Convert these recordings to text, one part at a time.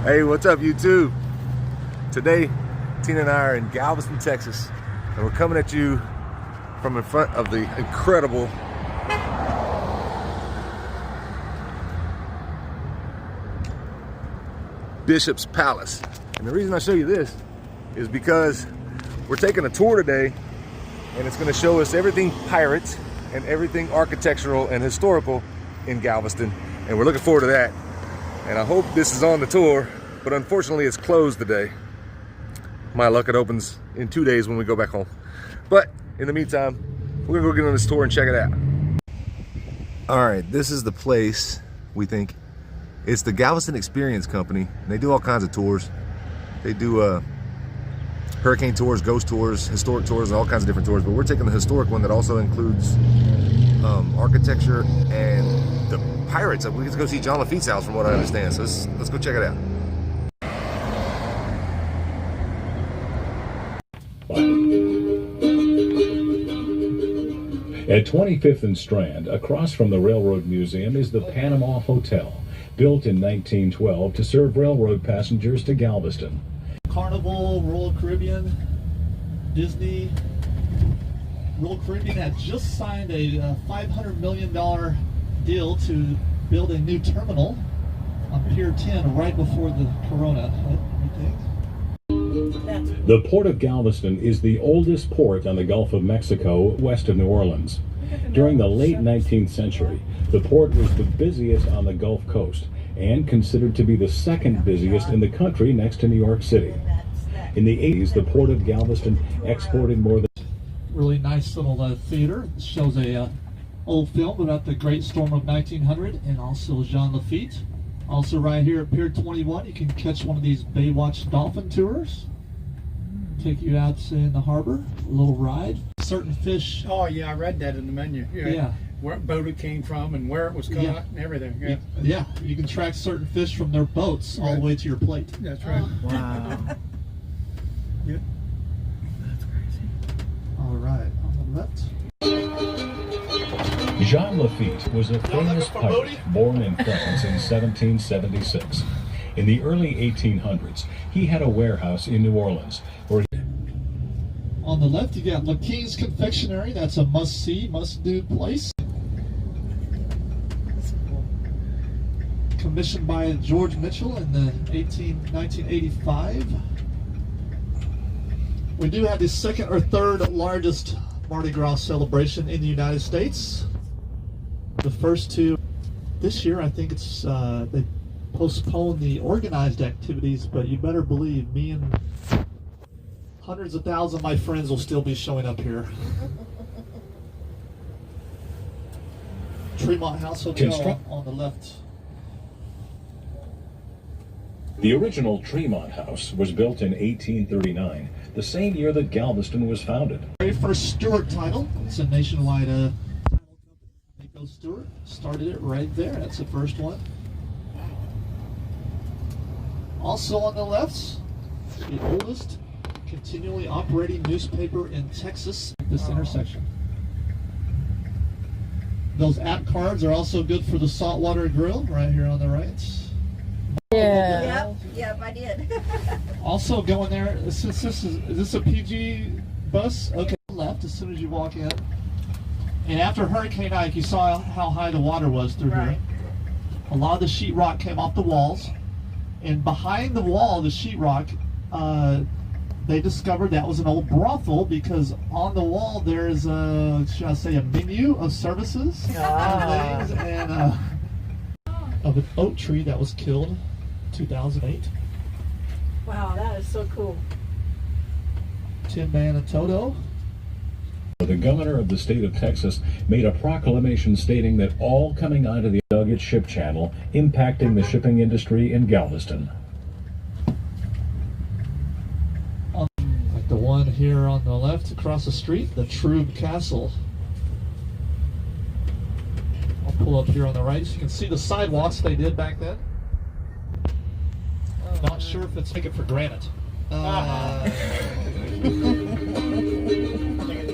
Hey, what's up, YouTube? Today, Tina and I are in Galveston, Texas, and we're coming at you from in front of the incredible Bishop's Palace. And the reason I show you this is because we're taking a tour today, and it's going to show us everything pirates and everything architectural and historical in Galveston, and we're looking forward to that. And I hope this is on the tour, but unfortunately it's closed today. My luck, it opens in 2 days when we go back home. But in the meantime, we're gonna go get on this tour and check it out. All right, this is the place, we think. It's the Galveston Experience Company. They do all kinds of tours. They do hurricane tours, ghost tours, historic tours, all kinds of different tours, but we're taking the historic one that also includes architecture and the pirates. We get to go see John Lafitte's house from what I understand, so let's go check it out. At 25th and Strand, across from the Railroad Museum, is the Panama Hotel, built in 1912 to serve railroad passengers to Galveston. Carnival, Royal Caribbean, Disney. Royal Caribbean had just signed a $500 million deal to build a new terminal on Pier 10 right before the Corona hit, I think. The Port of Galveston is the oldest port on the Gulf of Mexico, west of New Orleans. During the late 19th century, the port was the busiest on the Gulf Coast and considered to be the second busiest in the country next to New York City. In the 80s, the Port of Galveston exported more than... Really nice little theater. It shows a old film about the Great Storm of 1900 and also Jean Lafitte. Also right here at Pier 21, you can catch one of these Baywatch dolphin tours. Take you out in the harbor, a little ride. Certain fish. Oh yeah, I read that in the menu. Yeah. Where boat it came from and where it was caught and everything. Yeah, you can track certain fish from their boats all the way to your plate. That's right. Wow. Yep. That's crazy. All right, on the left. Jean Lafitte was a famous pirate born in France in 1776. In the early 1800s, he had a warehouse in New Orleans where he... On the left, you got Lakine's Confectionery. That's a must-see, must-do place. Commissioned by George Mitchell in the 1985. We do have the second or third largest Mardi Gras celebration in the United States. The first two this year, I think it's they postponed the organized activities, but you better believe me and hundreds of thousands of my friends will still be showing up here. Tremont House Hotel on the left. The original Tremont House was built in 1839, the same year that Galveston was founded. Very first Stewart title. It's a nationwide title company. Nico Stewart started it right there. That's the first one. Also on the left, the oldest continually operating newspaper in Texas at this intersection. Those app cards are also good for the saltwater grill right here on the right. Yeah. Yep, I did. Also going there, since is this a PG bus? Okay, left as soon as you walk in. And after Hurricane Ike, you saw how high the water was through here. A lot of the sheetrock came off the walls. And behind the wall, the sheetrock, they discovered that was an old brothel because on the wall there's a, should I say, a menu of services and things, and of an oak tree that was killed in 2008. Wow, that is so cool. Tin Man and Toto. The governor of the state of Texas made a proclamation stating that all coming out of the Nugget ship channel impacting the shipping industry in Galveston. Like the one here on the left across the street, the Trube Castle. I'll pull up here on the right so you can see the sidewalks they did back then. Not sure if it's taken for granted.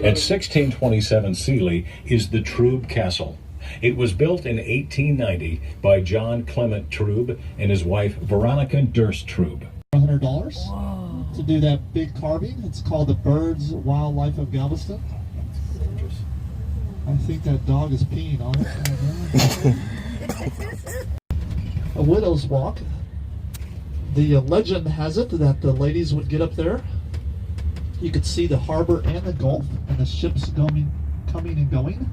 At 1627 Sealy is the Trube Castle. It was built in 1890 by John Clement Trube and his wife Veronica Durst Trube. $100 to do that big carving. It's called the Birds Wildlife of Galveston. I think that dog is peeing on it. A widow's walk. The legend has it that the ladies would get up there. You could see the harbor and the Gulf and the ships coming and going.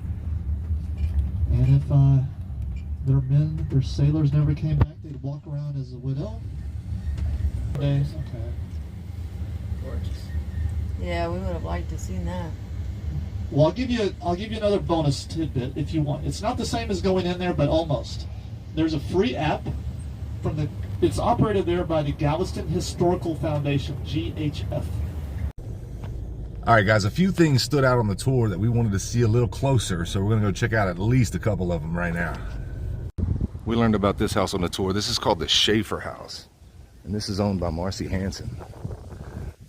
And if their sailors never came back, they'd walk around as a widow. Okay. Gorgeous. Yeah, we would have liked to seen that. Well, I'll give you another bonus tidbit if you want. It's not the same as going in there, but almost. There's a free app it's operated there by the Galveston Historical Foundation, GHF. All right, guys, a few things stood out on the tour that we wanted to see a little closer, so we're gonna go check out at least a couple of them right now. We learned about this house on the tour. This is called the Shaffer House, and this is owned by Marcy Hanson,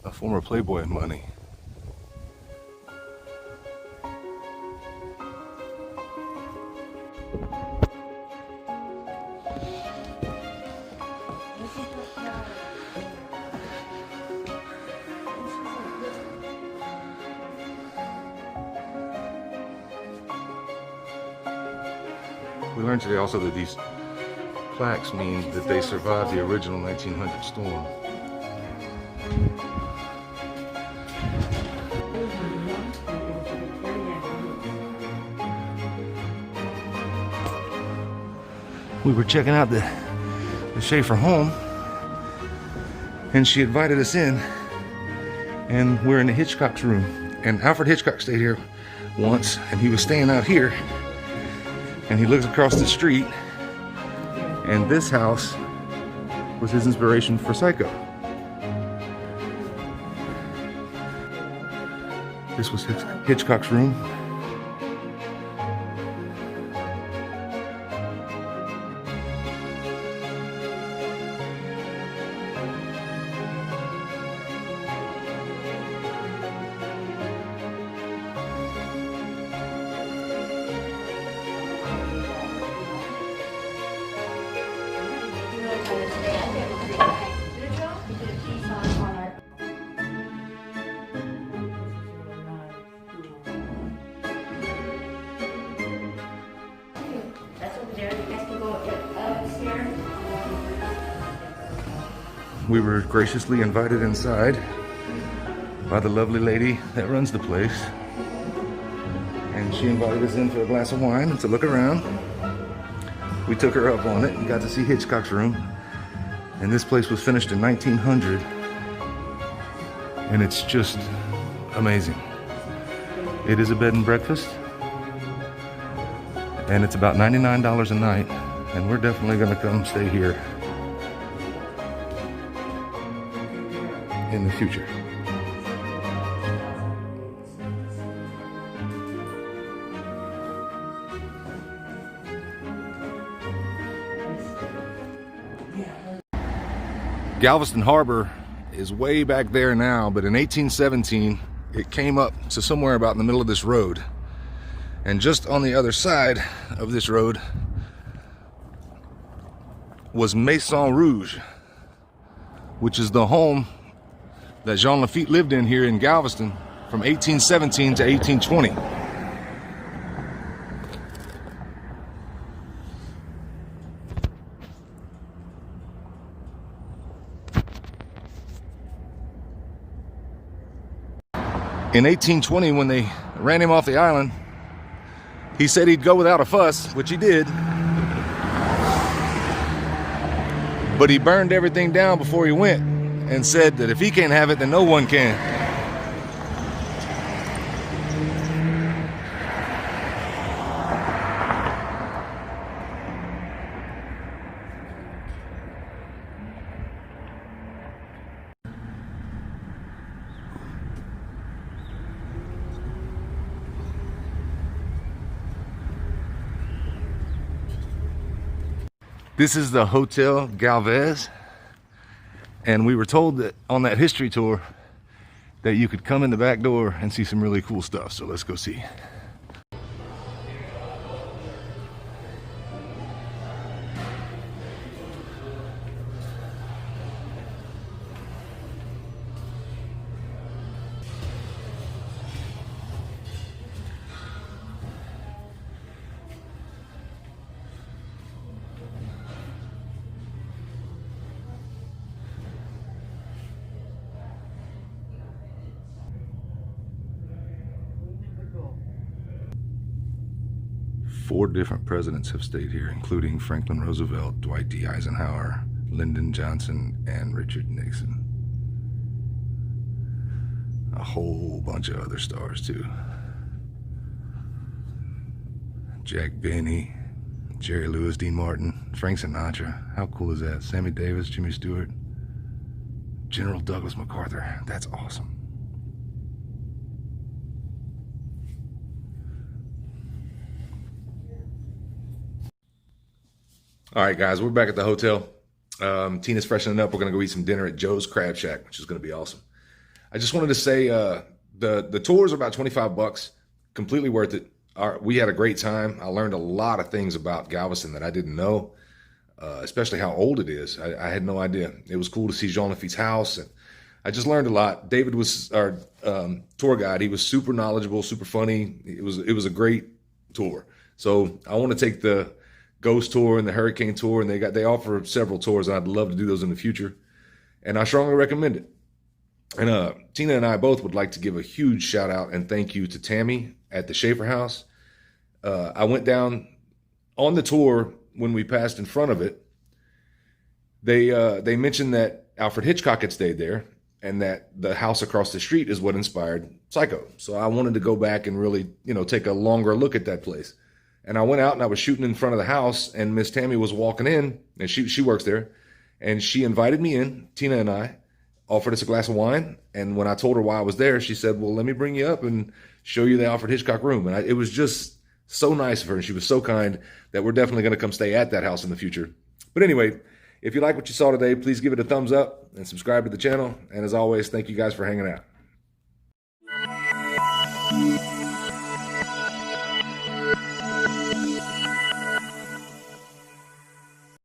a former Playboy of money. We learned today also that these plaques mean that they survived the original 1900 storm. We were checking out the Shaffer home, and she invited us in, and we're in the Hitchcock's room. And Alfred Hitchcock stayed here once, and he was staying out here. And he looks across the street, and this house was his inspiration for Psycho. This was Hitchcock's room. We were graciously invited inside by the lovely lady that runs the place. And she invited us in for a glass of wine and to look around. We took her up on it and got to see Hitchcock's room. And this place was finished in 1900. And it's just amazing. It is a bed and breakfast. And it's about $99 a night. And we're definitely gonna come stay here in the future. Galveston Harbor is way back there now, but in 1817 it came up to somewhere about in the middle of this road. And just on the other side of this road was Maison Rouge, which is the home that Jean Lafitte lived in here in Galveston from 1817 to 1820. In 1820, when they ran him off the island, he said he'd go without a fuss, which he did. But he burned everything down before he went and said that if he can't have it, then no one can. This is the Hotel Galvez, and we were told that on that history tour that you could come in the back door and see some really cool stuff, so let's go see. 4 different presidents have stayed here, including Franklin Roosevelt, Dwight D. Eisenhower, Lyndon Johnson, and Richard Nixon. A whole bunch of other stars too. Jack Benny, Jerry Lewis, Dean Martin, Frank Sinatra. How cool is that? Sammy Davis, Jimmy Stewart, General Douglas MacArthur. That's awesome. All right, guys, we're back at the hotel. Tina's freshening up. We're going to go eat some dinner at Joe's Crab Shack, which is going to be awesome. I just wanted to say the tours are about $25, completely worth it. We had a great time. I learned a lot of things about Galveston that I didn't know, especially how old it is. I had no idea. It was cool to see Jean Lafitte's house, and I just learned a lot. David was our tour guide. He was super knowledgeable, super funny. It was a great tour. So I want to take the Ghost Tour and the Hurricane Tour, and they offer several tours, and I'd love to do those in the future. And I strongly recommend it. And Tina and I both would like to give a huge shout out and thank you to Tammy at the Shaffer House. I went down on the tour when we passed in front of it. They mentioned that Alfred Hitchcock had stayed there, and that the house across the street is what inspired Psycho. So I wanted to go back and really, take a longer look at that place. And I went out and I was shooting in front of the house, and Miss Tammy was walking in, and she works there, and she invited me in, Tina and I, offered us a glass of wine. And when I told her why I was there, she said, well, let me bring you up and show you the Alfred Hitchcock room. And it was just so nice of her, and she was so kind that we're definitely going to come stay at that house in the future. But anyway, if you like what you saw today, please give it a thumbs up and subscribe to the channel. And as always, thank you guys for hanging out.